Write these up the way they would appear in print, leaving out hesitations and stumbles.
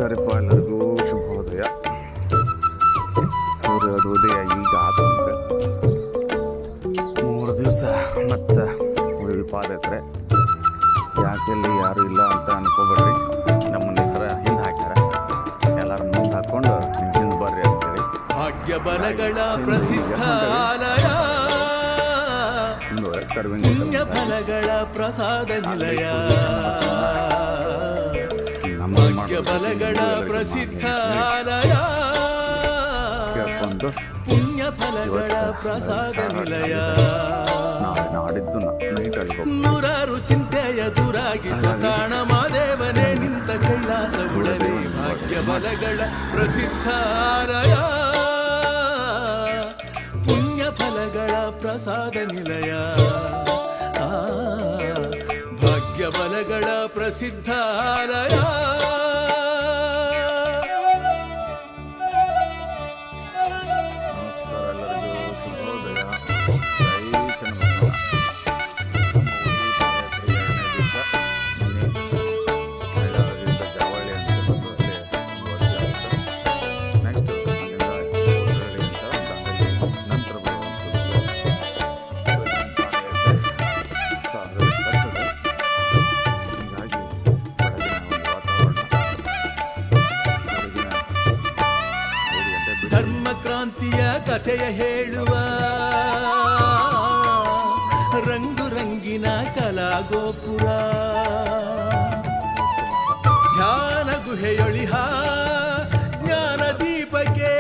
ನಮಸ್ಕಾರಪ್ಪ ಎಲ್ಲರಿಗೂ ಶುಭೋದಯ. ಸೂರ್ಯೋದಯ ಉದಯ ಈಗ ಆತಂಕ 3 ದಿವಸ ಮತ್ತು ಉಳಿದ ಪಾದಯಾತ್ರೆ. ಯಾಕೆಲ್ಲಿ ಯಾರು ಇಲ್ಲ ಅಂತ ಅನ್ಕೋಬೇಡ್ರಿ. ನಮ್ಮನ್ನ ಹೆಸರ ಹಿಂದೆ ಹಾಕ್ಯಾರ, ಎಲ್ಲರ ಮುಂದೆ ಹಾಕ್ಕೊಂಡು ನೀವು ಹಿಂದೆ ಬರ್ರಿ ಅಂತೇಳಿ. ಭಾಗ್ಯ ಬಲಗಳ ಪ್ರಸಿದ್ಧ ಆಲಯ, ಪುಣ್ಯ ಫಲಗಳ ಪ್ರಸಾದ ನಿಲಯ. ಭಾಗ್ಯ ಬಲಗಳ ಪ್ರಸಿದ್ಧ ಆಲಯ, ಪುಣ್ಯ ಫಲಗಳ ಪ್ರಸಾದ ನಿಲಯ. ನೂರಾರು ಚಿಂತೆಯ ದೂರಾಗಿ ಸ್ವತಾಣ ಮಾದೇವನೇ ನಿಂತ ಕೈಲಾಸ ಗುಳವೇ. ಭಾಗ್ಯ ಬಲಗಳ ಪ್ರಸಿದ್ಧ ಆಲಯ, ಪುಣ್ಯ ಫಲಗಳ ಪ್ರಸಾದ ನಿಲಯ. ಭಾಗ್ಯ ಬಲಗಳ ಪ್ರಸಿದ್ಧ ಆಲಯ. ಧರ್ಮಕ್ರಾಂತಿಯ ಕಥೆಯ ಹೇಳುವ ರಂಗು ರಂಗಿನ ಕಲಾಗೋಪುರ. ಧ್ಯಾನ ಗುಹೆಯೊಳಿಹ ಜ್ಞಾನ ದೀಪಕ್ಕೆ,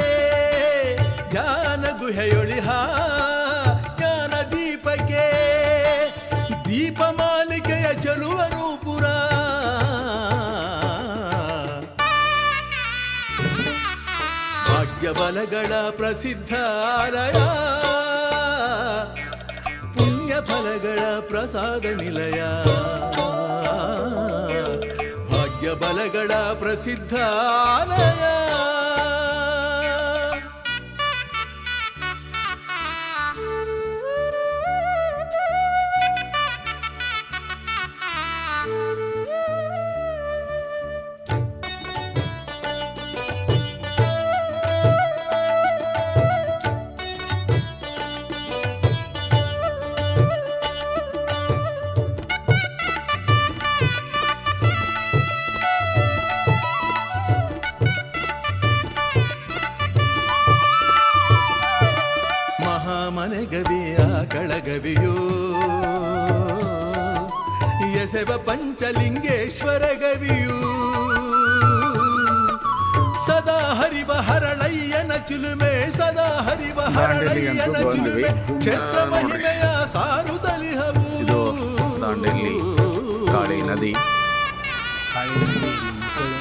ಧ್ಯಾನ ಗುಹೆಯೊಳಿಹ ಜ್ಞಾನ ದೀಪಕ್ಕೆ. ದೀಪಮಾಲಿಕೆಯ ಚೆಲುವ ನೂಪುರ. ಭಾಗ್ಯ ಬಲಗಳ ಪ್ರಸಿದ್ಧ ಆಲಯ, ಪುಣ್ಯ ಫಲಗಳ ಪ್ರಸಾದ ನಿಲಯ. ಭಾಗ್ಯ ಬಲಗಳ ಪ್ರಸಿದ್ಧ ಆಲಯ. ಮನೆಗವಿಯ ಕಳಗವಿಯೋ ಎಸೆವ ಪಂಚಲಿಂಗೇಶ್ವರ ಗವಿಯೂ. ಸದಾ ಹರಿವ ಹರಳಯ್ಯನ ಚಿಲುಮೆ, ಸದಾ ಹರಿವ ಹರಳಯ್ಯನ ಚಿಲುಮೆ. ಕ್ಷೇತ್ರ ಮಹಿಮೆಯ ಸಾರುತ್ತಲಿಹವು. ಕಾಳಿ ನದಿ,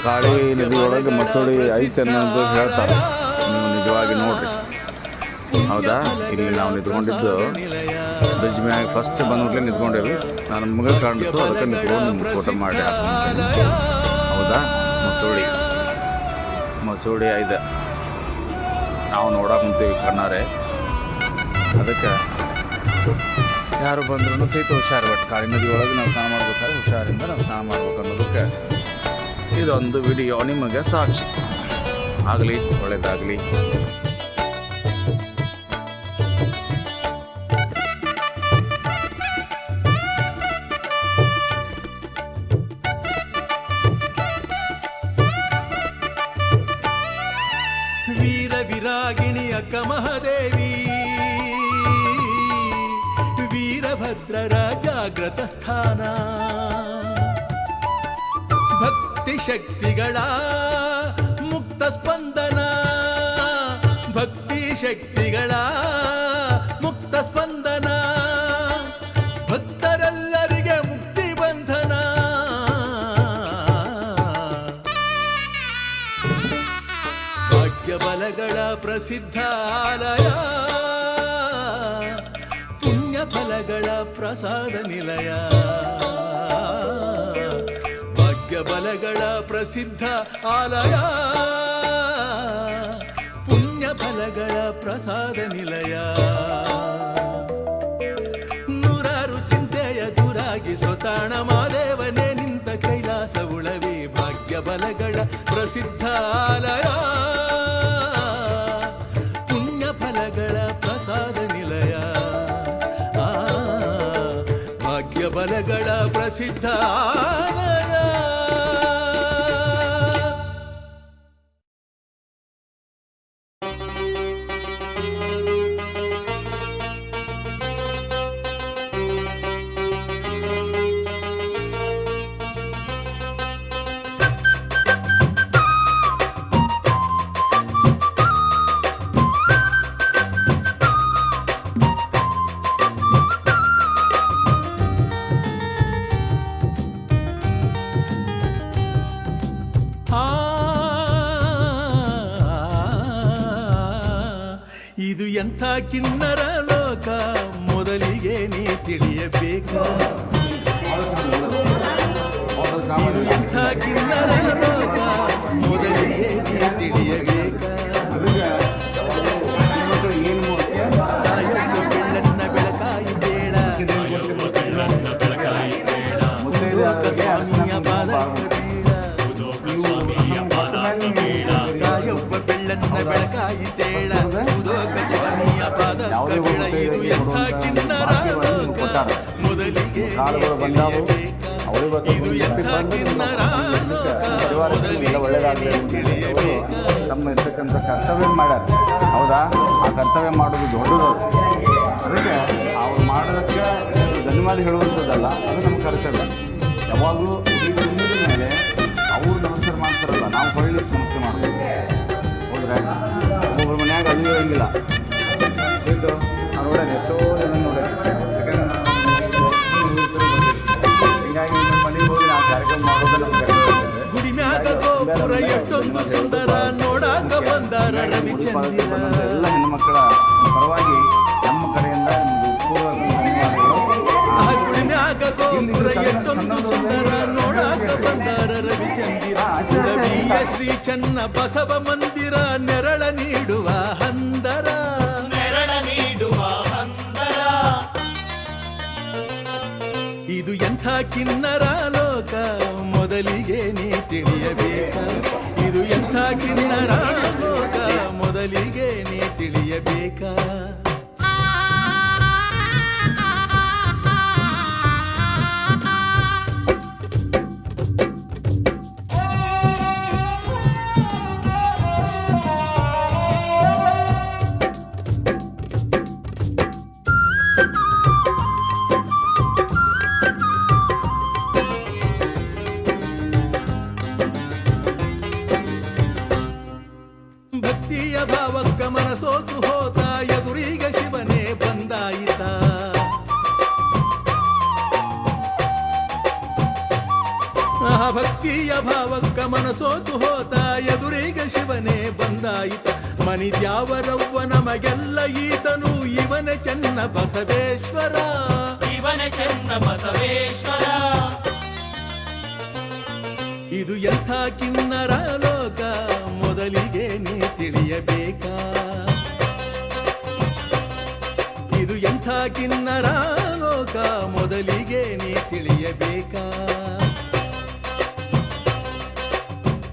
ಕಾಳಿ ನದಿ ಒಳಗೆ ಮಸೂಡಿ ಐತೆ ಅನ್ನೋದು ಹೇಳ್ತಾರೆ. ನೀವು ನಿಜವಾಗಿ ನೋಡ್ರಿ. ಹೌದಾ? ಇಲ್ಲಿ ನಾವು ನಿಂತ್ಕೊಂಡಿದ್ದು ಬ್ರಿಡ್ಜ್ ಮ್ಯಾಗ ಫಸ್ಟ್ ಬಂದ್ಬಿಟ್ಲೆ ನಿಂತ್ಕೊಂಡೇವಿ. ನನ್ನ ಮಗ ಕಾಣಿಸ್ತು, ಅದಕ್ಕೆ ನಿಂತ್ಕೊಂಡು ನಿಮ್ಗೆ ಫೋಟೋ ಮಾಡಿ. ಹೌದಾ? ಮಸೂಡಿ ಐದೆ ನಾವು ನೋಡಕ್ಕೆ ಕುಂತೀವಿ ಕಣ್ಣಾರೆ. ಅದಕ್ಕೆ ಯಾರು ಬಂದ್ರೂ ಸಹಿತ ಹುಷಾರು. ಬಟ್ ಕಾಳಿ ನದಿ ಒಳಗೆ ನಾವು ಸ್ನಾನ ಮಾಡ್ಬೇಕಾದ್ರೆ ಹುಷಾರಿಂದ ನಾವು ಸ್ನಾನ ಮಾಡ್ಬೇಕು ಅನ್ನೋದಕ್ಕೆ ಇದೊಂದು ವಿಡಿಯೋ ನಿಮಗೆ ಸಾಕ್ಷಿ. ಆಗಲಿ, ಒಳ್ಳೆಯದಾಗಲಿ. ವೀರ ವಿರಾಗಿಣಿ ಅಕ್ಕ ಮಹಾದೇವಿ, ವೀರಭದ್ರರ ಜಾಗೃತ ಸ್ಥಾನ. ಭಕ್ತಿ ಶಕ್ತಿಗಳ ಮುಕ್ತ ಸ್ಪಂದನ, ಭಕ್ತಿ ಶಕ್ತಿಗಳ ಮುಕ್ತ ಸ್ಪಂದನ. ಭಕ್ತರೆಲ್ಲರಿಗೆ ಮುಕ್ತಿ ಬಂಧನ. ಭಾಗ್ಯ ಬಲಗಳ ಪ್ರಸಿದ್ಧ ಆಲಯ, ಪುಣ್ಯ ಫಲಗಳ ಪ್ರಸಾದ ನಿಲಯ. ಭಾಗ್ಯ ಬಲಗಳ ಪ್ರಸಿದ್ಧ ಆಲಯ, ಪುಣ್ಯ ಫಲಗಳ ಪ್ರಸಾದ ನಿಲಯ. ನೂರಾರು ಚಿಂತೆಯ ದೂರಾಗಿ ಸ್ವತಾಣ ಮಾದೇವನೇ ನಿಂತ ಕೈಲಾಸ ಉಳವಿ. ಭಾಗ್ಯ ಬಲ ಫಲಗಳ ಪ್ರಸಿದ್ಧ ಆಲಯ, ಪುಣ್ಯ ಫಲಗಳ ಪ್ರಸಾದ ನಿಲಯ, ಭಾಗ್ಯ ಬಲಗಳ ಪ್ರಸಿದ್ಧ ಆಲಯ. ಇದು ಎಂಥ ಕಿನ್ನರ ಲೋಕ ಮೊದಲಿಗೆ ನೀ ತಿಳಿಯಬೇಕ. ಇದು ಎಂಥ ಕಿನ್ನರ ಲೋಕ ಮೊದಲಿಗೆ ನೀ ತಿಳಿಯಬೇಕ. ತಾಯವ್ವ ಬೆಳ್ಳನ್ನ ಬೆಳಕಾಯಿ ಬೇಡ, ಮುದೋಕ ಸ್ವಾಮಿಯ ಪಾದಕ ಬೀಳ, ತಾಯವ್ವ ಬೆಳ್ಳನ್ನ ಬೆಳಕಾಯಿ ತೇಳ, ಮುದೋಕ ಸ್ವಾಮಿಯ ಪಾದಕ ಬೀಳ. ಇದು ಎಂಥ ಕಿನ್ನರ ಲೋಕ ಮೊದಲಿಗೆ ತಿಳಿಯಬೇಕ. ಇದು ಎಂಥ ಕಿನ್ನರ ಲೋಕ ಮೊದಲಿಗೆ ತಿಳಿಯಬೇಕ. ತಮ್ಮ ಇರ್ತಕ್ಕಂಥ ಕರ್ತವ್ಯ ಮಾಡ್ಯಾರ, ಹೌದಾ? ಆ ಕರ್ತವ್ಯ ಮಾಡೋದು ದೊಡ್ಡದು. ಅದಕ್ಕೆ ಅವ್ರು ಮಾಡೋದಕ್ಕೆ ಧನ್ಯವಾದ ಹೇಳುವಂಥದ್ದಲ್ಲ, ಅದು ನಮ್ಮ ಕರ್ತವ್ಯ. ಯಾವಾಗಲೂ ಮುಂದಿದ ಮೇಲೆ ಅವ್ರು ನಮಸ್ಕಾರ ಮಾಡ್ತಾರಲ್ಲ, ನಾವು ಹೊಳ್ಳಿಕ್ಕೆ ನಮಸ್ಕಾರ ಮಾಡ್ತೀವಿ. ಹೌದ್ರೆ ಒಬ್ಬೊಬ್ಬರ ಮನ್ಯಾಗ ಅದು ಇರೋಂಗಿಲ್ಲ. ಇದು ನಾವು ನೋಡೋದು ಎಷ್ಟೋ ಜನ ನೋಡೋದು. ಹೀಗಾಗಿ ನಿಮ್ಮ ಮನೆಗೆ ಹೋಗಿ ನಾವು ಕಾರ್ಯಕ್ರಮ ಮಾಡೋದು ನಮ್ಮ ಕರ್ತವ್ಯ. ಗುಡಿಮ್ಯಾಗ ಗೋಪುರ ಎಷ್ಟೊಂದು ಸುಂದರ ನೋಡಾಕ ಬಂದಾರ ರವಿಚಂದಿರ. ಎಲ್ಲ ಹೆಣ್ಣುಮಕ್ಕಳ ಪರವಾಗಿ ನಮ್ಮ ಕಡೆಯಿಂದ ಪೂರ್ವ ಧನ್ಯವಾದಗಳು. ಗುಡಿಮ್ಯಾಗ ಗೋಪುರ ಎಷ್ಟೊಂದು ಸುಂದರ ನೋಡಾಕ ಬಂದಾರ ರವಿಚಂದಿರ. ಉಳವಿಯ ಶ್ರೀ ಚನ್ನ ಬಸವ ಮಂದಿರ ನೆರಳ ನೀಡುವ ಹಂದರ, ನೆರಳ ನೀಡುವ ಹಂದರ. ಇದು ಎಂಥ ಕಿನ್ನರ ಲೋಕ ಮೊದಲಿಗೆ ನೀ ತಿಳಿಯಬೇಕ. ಇದು ಎಂಥ ಕಿನ್ನರ ಲೋಕ ಮೊದಲಿಗೆ ನೀ ತಿಳಿಯಬೇಕ. ಭಕ್ತಿಯ ಭಾವಕ್ಕ ಮನಸೋತು ಹೋತ, ಎದುರೀಗ ಶಿವನೇ ಬಂದಾಯಿತ. ಭಕ್ತಿಯ ಭಾವಕ್ಕ ಮನಸೋತು ಹೋತ, ಎದುರೀಗ ಶಿವನೇ ಬಂದಾಯಿತ. ಮನಿದ್ಯಾವರವ್ವ ನಮಗೆಲ್ಲ ಈತನು, ಇವನ ಚೆನ್ನ ಬಸವೇಶ್ವರ, ಇವನ ಚೆನ್ನ ಬಸವೇಶ್ವರ. ಇದು ಎಂಥ ಕಿನ್ನರ ಲೋಕ ಮೊದಲಿಗೆ ನೀ ತಿಳಿಯಬೇಕ. ಇದು ಎಂಥ ಕಿನ್ನರ ಲೋಕ ಮೊದಲಿಗೆ ನೀ ತಿಳಿಯಬೇಕ.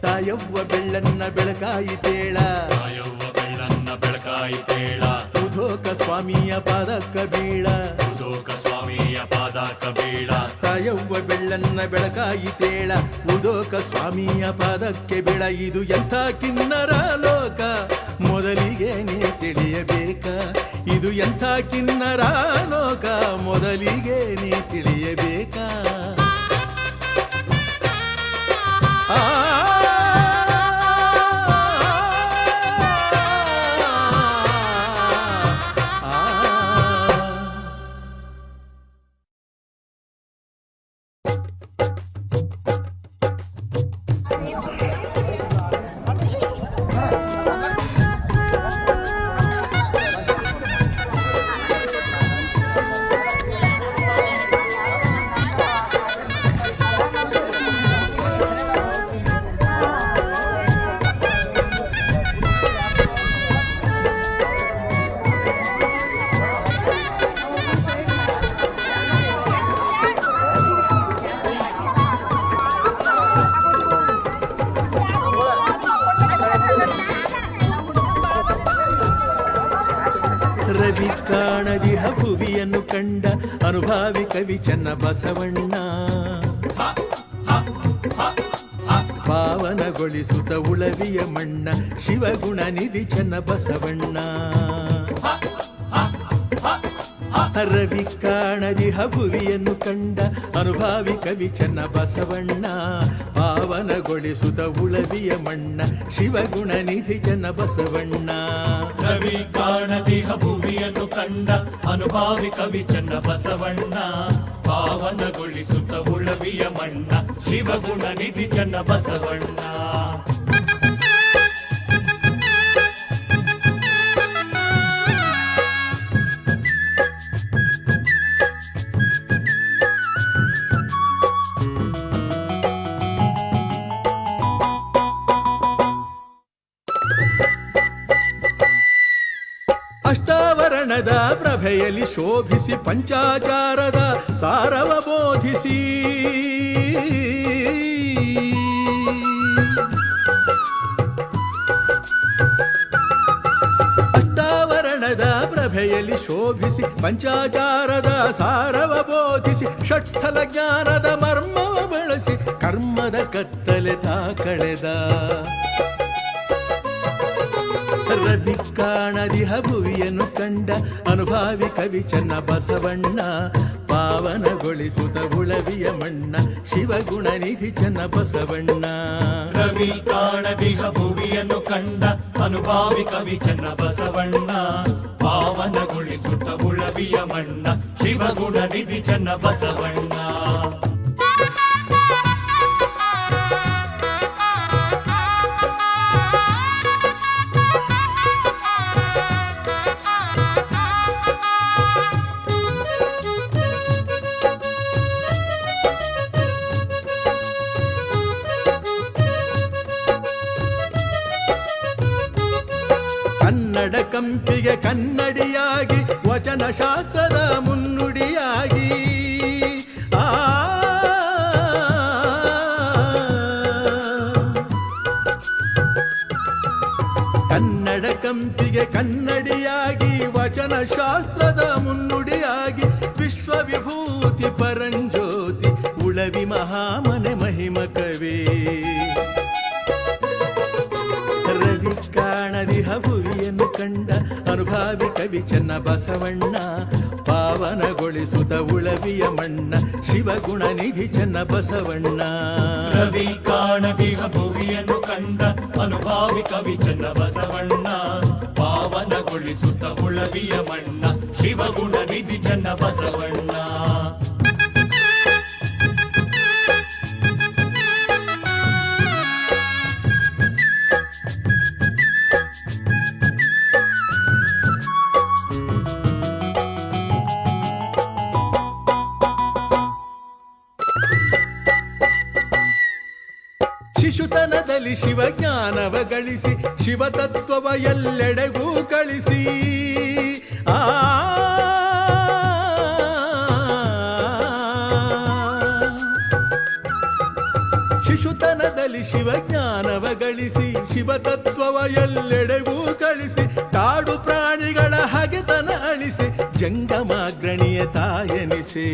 ತಾಯವ್ವ ಬೆಳ್ಳನ್ನ ಬೆಳಕಾಯಿ ತೇಳ, ತಾಯವ್ವ ಬೆಳ್ಳನ್ನ ಬೆಳಕಾಯಿ ತೇಳ. ಉದೋಕ ಸ್ವಾಮಿಯ ಪಾದಕ್ಕ ಬೀಳ, ಉದೋಕ ಸ್ವಾಮಿಯ ಪಾದಕ್ಕ ಬೀಳ. ತಾಯವ್ವ ಬೆಳ್ಳನ್ನ ಬೆಳಕಾಯಿ ತೇಳ, ಉದೋಕ ಸ್ವಾಮಿಯ ಪಾದಕ್ಕೆ ಬೀಳ. ಇದು ಎಂಥ ಕಿನ್ನರ ಲೋಕ ಮೊದಲಿಗೆ ನೀ ತಿಳಿಯಬೇಕ. ಇದು ಎಂಥ ಕಿನ್ನರ ಲೋಕ ಮೊದಲಿಗೆ ನೀ ತಿಳಿಯಬೇಕ. ಕಾಣದಿಹ ಭುವಿಯನ್ನು ಕಂಡ ಅನುಭಾವಿ ಕವಿ ಚನ್ನ ಬಸವಣ್ಣ ಪಾವನಗೊಳಿಸುತ್ತ ಉಳವಿಯ ಮಣ್ಣ ಶಿವಗುಣ ನಿಧಿ ಚನ್ನ ಬಸವಣ್ಣ ರವಿ ಕಾಣದಿಹ ಭುವಿಯನ್ನು ಕಂಡ ಅನುಭಾವಿ ಕವಿ ಚನ್ನ ಬಸವಣ್ಣ ಪಾವನಗೊಳಿಸುತ್ತ ಉಳವಿಯ ಮಣ್ಣ ಶಿವಗುಣ ನಿಧಿ ಚನ್ನ ಬಸವಣ್ಣ ರವಿ ಕಾಣದಿಹ ಭುವಿಯನ್ನು ಕಂಡ ಅನುಭಾವಿ ಕವಿ ಚನ್ನ ಬಸವಣ್ಣ ಪಾವನಗೊಳಿಸುತ್ತ ಉಳವಿಯ ಮಣ್ಣ ಶಿವಗುಣ ನಿಧಿ ಚನ್ನ ಬಸವಣ್ಣ ಅಷ್ಟಾವರಣದ ಪ್ರಭೆಯಲ್ಲಿ ಶೋಭಿಸಿ ಪಂಚಾಚಾರದ ಸಾರವ ಬೋಧಿಸಿ ಅಷ್ಟಾವರಣದ ಪ್ರಭೆಯಲ್ಲಿ ಶೋಭಿಸಿ ಪಂಚಾಚಾರದ ಸಾರವ ಬೋಧಿಸಿ ಷಟ್ಸ್ಥಲ ಜ್ಞಾನದ ಮರ್ಮವ ಬೆಳೆಸಿ ಕರ್ಮದ ಕತ್ತಲೆ ತಾ ಕಳೆದ ರವಿ ಕಾಣದಿಹ ಭುವಿಯನ್ನು ಕಂಡ ಅನುಭಾವಿ ಕವಿ ಚನ್ನ ಬಸವಣ್ಣ ಪಾವನಗೊಳಿಸುತ್ತ ಉಳವಿಯ ಮಣ್ಣ ಶಿವಗುಣ ನಿಧಿ ಚನ್ನ ಬಸವಣ್ಣ ರವಿ ಕಾಣದಿಹ ಭುವಿಯನ್ನು ಕಂಡ ಅನುಭಾವಿ ಕವಿ ಚನ್ನ ಬಸವಣ್ಣ ಪಾವನಗೊಳಿಸುತ್ತ ಉಳವಿಯ ಮಣ್ಣ ಶಿವಗುಣ ನಿಧಿ ಚನ್ನ ಬಸವಣ್ಣ ಕನ್ನಡ ಕಂಪಿಗೆ ಕನ್ನಡಿಯಾಗಿ ವಚನ ಶಾಸ್ತ್ರದ ಮುನ್ನುಡಿಯಾಗಿ ಕನ್ನಡ ಕಂಪಿಗೆ ಕನ್ನಡಿಯಾಗಿ ವಚನ ಶಾಸ್ತ್ರದ ಮುನ್ನುಡಿಯಾಗಿ ವಿಶ್ವವಿಭೂತಿ ಪರಂಜ್ಯೋತಿ ಉಳವಿ ಮಹಾಮನೆ ಮಹಿಮ ಕವಿ ರವಿ ಕಾಣದಿಹ ಭುವಿಯನ್ನು ಕಂಡ ಅನುಭಾವಿ ಕವಿ ಚನ್ನ ಬಸವಣ್ಣ ಪಾವನಗೊಳಿಸುತ್ತ ಉಳವಿಯ ಮಣ್ಣ ಶಿವಗುಣ ನಿಧಿ ಚನ್ನ ಬಸವಣ್ಣ ರವಿ ಕಾಣದಿಹ ಭುವಿಯನ್ನು ಕಂಡ ಅನುಭಾವಿ ಕವಿ ಚನ್ನ ಬಸವಣ್ಣ ಪಾವನಗೊಳಿಸುತ್ತ ಉಳವಿಯ ಮಣ್ಣ ಶಿವಗುಣ ನಿಧಿ ಚನ್ನ ಬಸವಣ್ಣ ಶಿಶುತನದಲ್ಲಿ ಶಿವಜ್ಞಾನವ ಗಳಿಸಿ ಶಿವತತ್ವವ ಎಲ್ಲೆಡೆಗೂ ಕಳಿಸಿ ಶಿಶುತನದಲ್ಲಿ ಶಿವಜ್ಞಾನವ ಗಳಿಸಿ ಶಿವತತ್ವವ ಎಲ್ಲೆಡೆಗೂ ಕಳಿಸಿ ಕಾಡು ಪ್ರಾಣಿಗಳ ಹಗೆತನ ಅಳಿಸಿ ಜಂಗಮಾಗ್ರಣಿಯ ತಾಯನಿಸಿ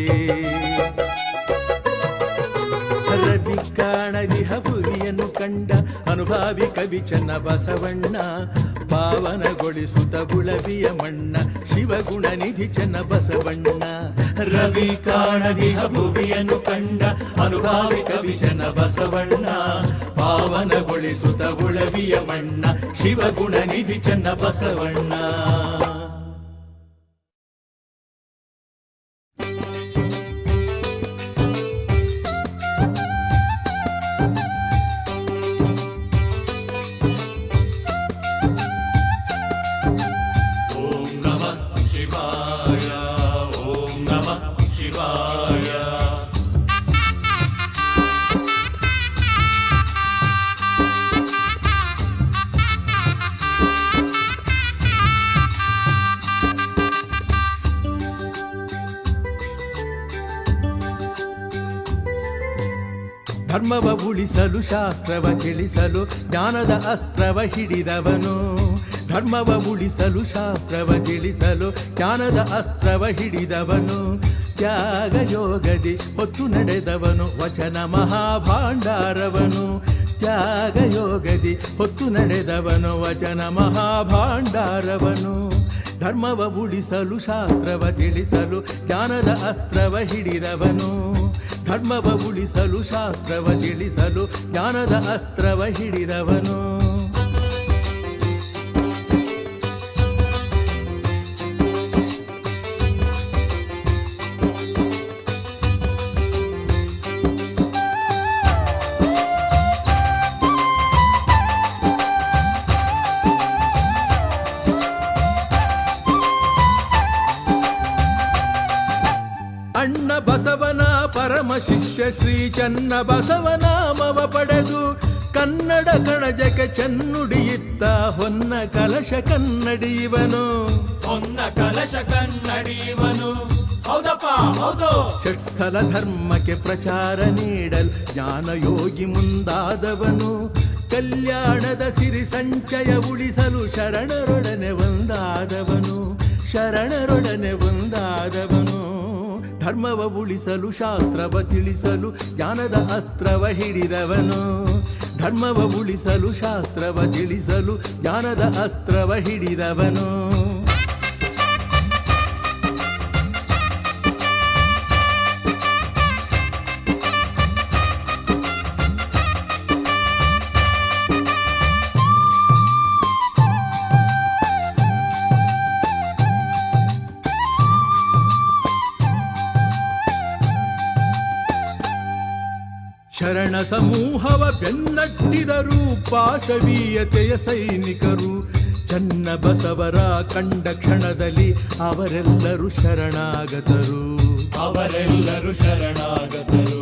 ರವಿ ಕಾಣದಿಹ ಭುವಿಯನ್ನು ಕಂಡ ಅನುಭಾವಿ ಕವಿ ಚನ್ನ ಬಸವಣ್ಣ ಪಾವನಗೊಳಿಸುತ್ತ ಉಳವಿಯ ಮಣ್ಣ ಶಿವಗುಣ ನಿಧಿ ಚನ್ನ ಬಸವಣ್ಣ ರವಿ ಕಾಣದಿಹ ಭುವಿಯನ್ನು ಕಂಡ ಅನುಭಾವಿ ಕವಿ ಚನ್ನ ಬಸವಣ್ಣ ಪಾವನಗೊಳಿಸುತ್ತ ಉಳವಿಯ ಮಣ್ಣ ಶಿವಗುಣ ನಿಧಿ ಚನ್ನ ಬಸವಣ್ಣ ಧರ್ಮವ ಉಳಿಸಲು ಶಾಸ್ತ್ರವ ತಿಳಿಸಲು ಜ್ಞಾನದ ಅಸ್ತ್ರವ ಹಿಡಿದವನು ಧರ್ಮವ ಉಳಿಸಲು ಶಾಸ್ತ್ರವ ತಿಳಿಸಲು ಜ್ಞಾನದ ಅಸ್ತ್ರವ ಹಿಡಿದವನು, ತ್ಯಾಗ ಯೋಗದಿ ಹೊತ್ತು ನಡೆದವನು ವಚನ ಮಹಾಭಾಂಡಾರವನು. ತ್ಯಾಗ ಯೋಗದಿ ಹೊತ್ತು ನಡೆದವನು ವಚನ ಮಹಾಭಾಂಡಾರವನು. ಧರ್ಮವ ಉಳಿಸಲು ಶಾಸ್ತ್ರವ ತಿಳಿಸಲು ಜ್ಞಾನದ ಅಸ್ತ್ರವ ಹಿಡಿದವನು. ಧರ್ಮವ ಉಳಿಸಲು ಶಾಸ್ತ್ರವ ತಿಳಿಸಲು ಜ್ಞಾನದ ಅಸ್ತ್ರವ ಹಿಡಿದವನು. ಅಣ್ಣ ಬಸವನ ಪರಮ ಶಿಷ್ಯ ಶ್ರೀ ಚನ್ನ ಬಸವನಾಮವ ಪಡೆದು ಕನ್ನಡ ಕಣಜಕ್ಕೆ ಚೆನ್ನುಡಿಯಿತ್ತ ಹೊನ್ನ ಕಲಶ ಕನ್ನಡಿಯವನು. ಹೊನ್ನ ಕಲಶ ಕನ್ನಡಿಯವನು, ಹೌದಪ್ಪ ಹೌದು. ಷಟ್ಸ್ಥಲ ಧರ್ಮಕ್ಕೆ ಪ್ರಚಾರ ನೀಡಲು ಜ್ಞಾನಯೋಗಿ ಮುಂದಾದವನು. ಕಲ್ಯಾಣದ ಸಿರಿ ಸಂಚಯ ಉಳಿಸಲು ಶರಣರೊಡನೆ ಒಂದಾದವನು. ಶರಣರೊಡನೆ ಒಂದಾದವನು. ಧರ್ಮವ ಉಳಿಸಲು ಶಾಸ್ತ್ರವ ತಿಳಿಸಲು ಜ್ಞಾನದ ಅಸ್ತ್ರವ ಹಿಡಿದವನು. ಧರ್ಮವ ಉಳಿಸಲು ಶಾಸ್ತ್ರವ ತಿಳಿಸಲು ಜ್ಞಾನದ ಅಸ್ತ್ರವ ಹಿಡಿದವನು. ಶರಣ ಸಮೂಹವ ಬೆನ್ನಟ್ಟಿದರು ಪಾಶವೀಯತೆಯ ಸೈನಿಕರು. ಚನ್ನ ಬಸವರ ಕಂಡ ಕ್ಷಣದಲ್ಲಿ ಅವರೆಲ್ಲರೂ ಶರಣಾಗತರು. ಅವರೆಲ್ಲರೂ ಶರಣಾಗತರು.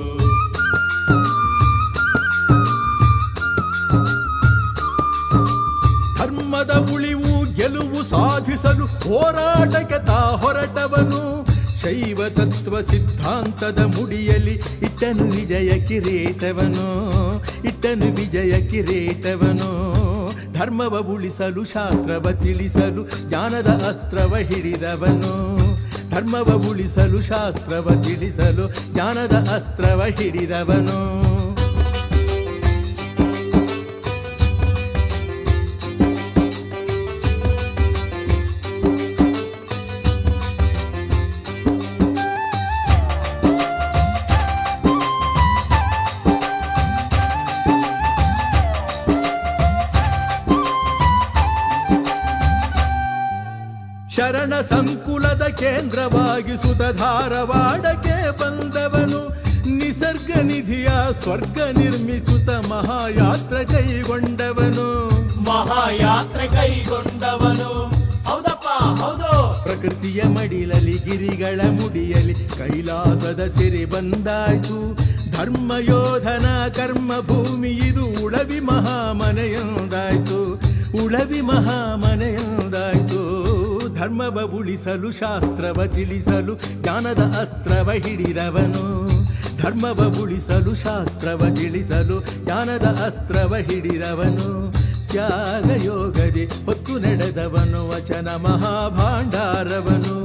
ಧರ್ಮದ ಉಳಿವು ಗೆಲುವು ಸಾಧಿಸಲು ಹೋರಾಟಕ್ಕೆ ತಾ ಹೊರಟವನು. ಶೈವ ತತ್ವ ಸಿದ್ಧಾಂತದ ಮುಡಿಯಲ್ಲಿ ಇಟ್ಟನು ವಿಜಯ ಕಿರೀಟವನು. ಇಟ್ಟನು ವಿಜಯ ಕಿರೀಟವನು. ಧರ್ಮವ ಉಳಿಸಲು ಶಾಸ್ತ್ರವ ತಿಳಿಸಲು ಜ್ಞಾನದ ಅಸ್ತ್ರವ ಹಿಡಿದವನು. ಧರ್ಮವ ಉಳಿಸಲು ಶಾಸ್ತ್ರವ ತಿಳಿಸಲು ಜ್ಞಾನದ ಅಸ್ತ್ರವ ಹಿಡಿದವನು. ಶರಣ ಸಂಕುಲದ ಕೇಂದ್ರವಾಗಿಸುತ್ತ ಧಾರವಾಡಕ್ಕೆ ಬಂದವನು. ನಿಸರ್ಗ ನಿಧಿಯ ಸ್ವರ್ಗ ನಿರ್ಮಿಸುತ್ತ ಮಹಾಯಾತ್ರೆ ಕೈಗೊಂಡವನು. ಮಹಾಯಾತ್ರೆ ಕೈಗೊಂಡವನು, ಹೌದಪ್ಪ ಹೌದು. ಪ್ರಕೃತಿಯ ಮಡಿಲಲ್ಲಿ ಗಿರಿಗಳ ಮುಡಿಯಲಿ ಕೈಲಾಸದ ಸಿರಿ ಬಂದಾಯ್ತು. ಧರ್ಮಯೋಧನ ಕರ್ಮ ಭೂಮಿ ಇದು ಉಳವಿ ಮಹಾಮನೆಯೊಂದಾಯ್ತು. ಉಳವಿ ಮಹಾಮನೆಯೊಂದಾಯ್ತು. ಧರ್ಮವ ಉಳಿಸಲು ಶಾಸ್ತ್ರವ ತಿಳಿಸಲು ಜ್ಞಾನದ ಅಸ್ತ್ರವ ಹಿಡಿದವನು. ಧರ್ಮವ ಉಳಿಸಲು ಶಾಸ್ತ್ರವ ತಿಳಿಸಲು ಜ್ಞಾನದ ಅಸ್ತ್ರವ ಹಿಡಿದವನು. ತ್ಯಾಗ ಯೋಗದಿ ಹೊತ್ತು ನಡೆದವನು ವಚನ ಮಹಾಭಾಂಡಾರವನು.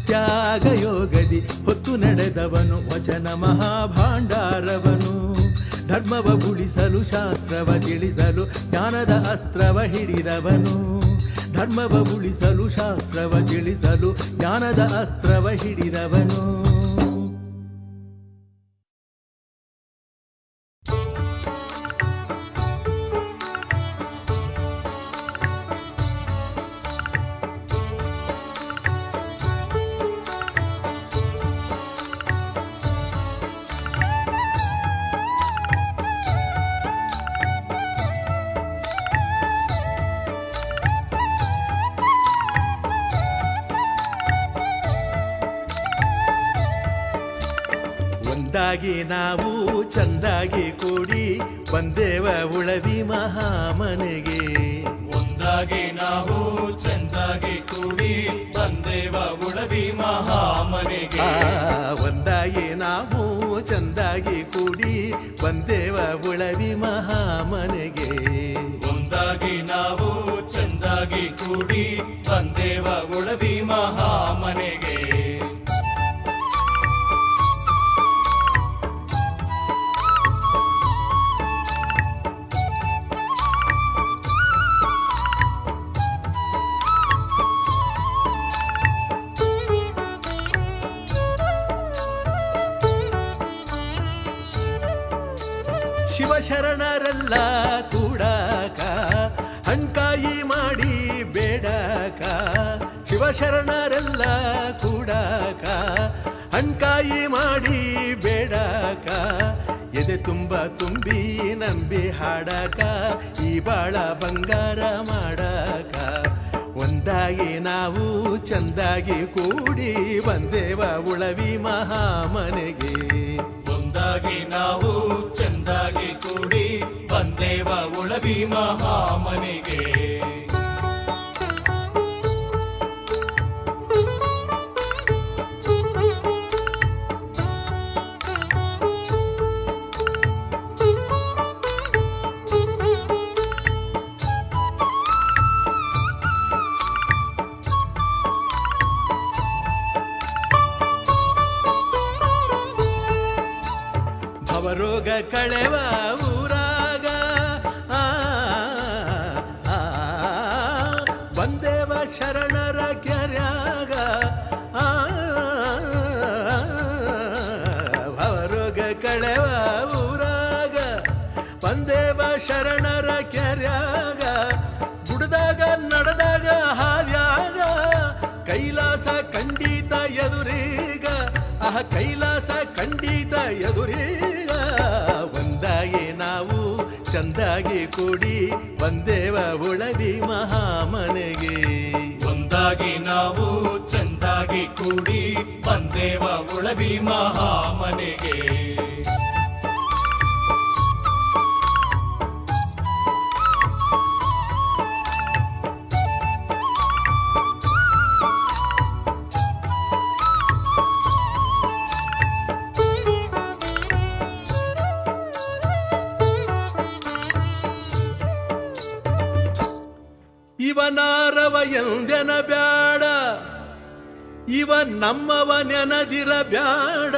ತ್ಯಾಗ ಯೋಗದಿ ಹೊತ್ತು ನಡೆದವನು ವಚನ ಮಹಾಭಾಂಡಾರವನು. ಧರ್ಮವ ಉಳಿಸಲು ಶಾಸ್ತ್ರವ ತಿಳಿಸಲು ಜ್ಞಾನದ ಅಸ್ತ್ರವ ಹಿಡಿದವನು. ಧರ್ಮವ ಉಳಿಸಲು ಶಾಸ್ತ್ರವ ತಿಳಿಸಲು ಜ್ಞಾನದ ಅಸ್ತ್ರವ ಹಿಡಿದವನು. ಒಂದಾಗಿ ನಾವು ಚಂದಾಗಿ ಕೂಡಿ ಬಂದೇವ ಉಳವಿ ಮಹಾಮನೆಗೆ. ಒಂದಾಗಿ ನಾವು ಚಂದಾಗಿ ಕೂಡಿ ಬಂದೇವ ಉಳವಿ ಮಹಾಮನೆಗೆ. ಒಂದಾಗಿ ನಾವು ಚಂದಾಗಿ ಕೂಡಿ ಬಂದೇವ ಉಳವಿ ಮಹಾಮನೆಗೆ. ಒಂದಾಗಿ ನಾವು ಚಂದಾಗಿ ಕೂಡಿ ಬಂದೇವ ಉಳವಿ ಮಹಾಮನೆಗೆ. ಶಿವಶರಣರೆಲ್ಲ ಕೂಡಾಕ ಹಣ್ಕಾಯಿ ಮಾಡಿ ಬೇಡಕ. ಶಿವಶರಣರೆಲ್ಲ ಕೂಡಾಕ ಹಣ್ಕಾಯಿ ಮಾಡಿ ಬೇಡಕ. ಎದೆ ತುಂಬ ತುಂಬಿ ನಂಬಿ ಹಾಡಕ ಈ ಬಾಳ ಬಂಗಾರ ಮಾಡಕ. ಒಂದಾಗಿ ನಾವು ಚಂದಾಗಿ ಕೂಡಿ ಬಂದೇವ ಉಳವಿ ಮಹಾಮನೆಗೆ. ಒಂದಾಗಿ ನಾವು ಚಂದಾಗಿ ಕೂಡಿ ಬಂದೇವ ಉಳವಿ ಮಹಾಮನೆಗೆ. ಭವರೋಗ ಕಳೆವ ಊರಾಗ ಬಂದೇವ ಶರಣರ ಕೆರ್ಯಾಗ. ಭವರೋಗ ಕಳೆವ ಊರಾಗ ಬಂದೇವ ಶರಣರ ಕೆರ್ಯಾಗ. ಗುಡ್ದಾಗ ನಡೆದಾಗ ಹಾದ್ಯಾಗ ಕೈಲಾಸ ಖಂಡಿತ ಎದುರೀಗ. ಕೈಲಾಸ ಖಂಡಿತ ಎದುರೀಗ. ಒಂದಾಗಿ ನಾವು ಚಂದಾಗಿ ಕೂಡಿ ಬಂದೇವ ಉಳವಿ ಮಹಾಮನೆಗೆ. ಒಂದಾಗಿ ನಾವು ಚಂದಾಗಿ ಕೂಡಿ ಬಂದೇವ ಉಳವಿ ಮಹಾಮನೆಗೆ. ಇವನಾರವ ಎಂದೆನ ಬ್ಯಾಡ, ಇವ ನಮ್ಮವ ನೆನದಿರ ಬ್ಯಾಡ.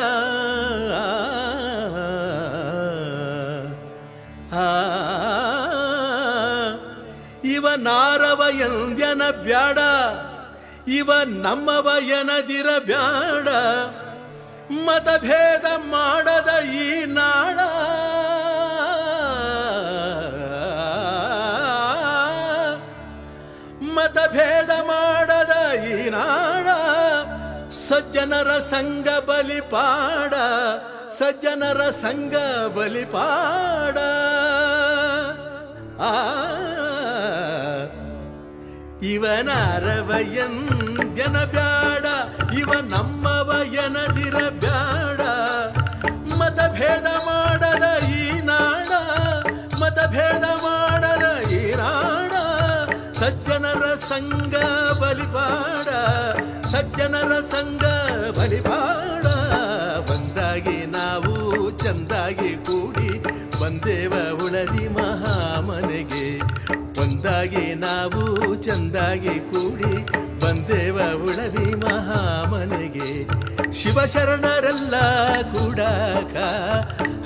ಇವನಾರವ ಎಂದೆನ ಬ್ಯಾಡ, ಇವ ನಮ್ಮವ ಎನದಿರ ಬ್ಯಾಡ. ಮತಭೇದ ಮಾಡದ ಈ ನಾಡ ಮತಭೇದ ಮಾಡದ ಈ ನಾಡ. ಸಜ್ಜನರ ಸಂಘ ಬಲಿಪಾಡ, ಸಜ್ಜನರ ಸಂಘ ಬಲಿಪಾಡ. ಇವನಾರವ ಎಂದೆನ ಬ್ಯಾಡ, ಇವ ನಮ್ಮವ ಎನದಿರ ಬ್ಯಾಡ. ಮತಭೇದ ಮಾಡದ ಈ ನಾಡ, ಮತಭೇದ ಮಾಡದ ಈ ನಾಡ. ಸಜ್ಜನರ ಸಂಘ ಬಲಿಪಾಡ, ಸಜ್ಜನರ ಸಂಘ ಬಲಿಪಾಡ. ಒಂದಾಗಿ ನಾವು ಚಂದಾಗಿ ಕೂಡಿ ಬಂದೇವ ಉಳವಿ ಮಹಾಮನೆಗೆ. ಒಂದಾಗಿ ನಾವು ಚಂದಾಗಿ ಕೂಡಿ ಬಂದೇವ ಉಳವಿ ಮಹಾಮನೆಗೆ. ಶಿವಶರಣರೆಲ್ಲ ಕೂಡಾಕ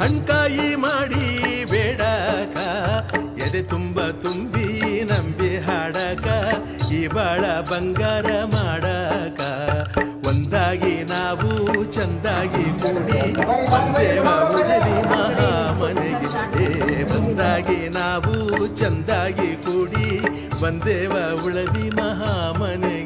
ಹಣ್ಕಾಯಿ ಮಾಡಿ ಬೇಡಕ. ಎದೆ ತುಂಬ ತುಂಬಿ ನಂಬಿ ಹಾಡಕ ಈ ಬಾಳ ಬಂಗಾರ ಮಾಡಕ. ಒಂದಾಗಿ ನಾವು ಚಂದಾಗಿ ಕೂಡಿ ಬಂದೇವ ಉಳವಿ ಮಹಾಮನೆಗೆ. ಒಂದಾಗಿ ನಾವು ಚಂದಾಗಿ ಕೂಡಿ ಬಂದೇವ ಉಳವಿ ಮಹಾಮನೆ.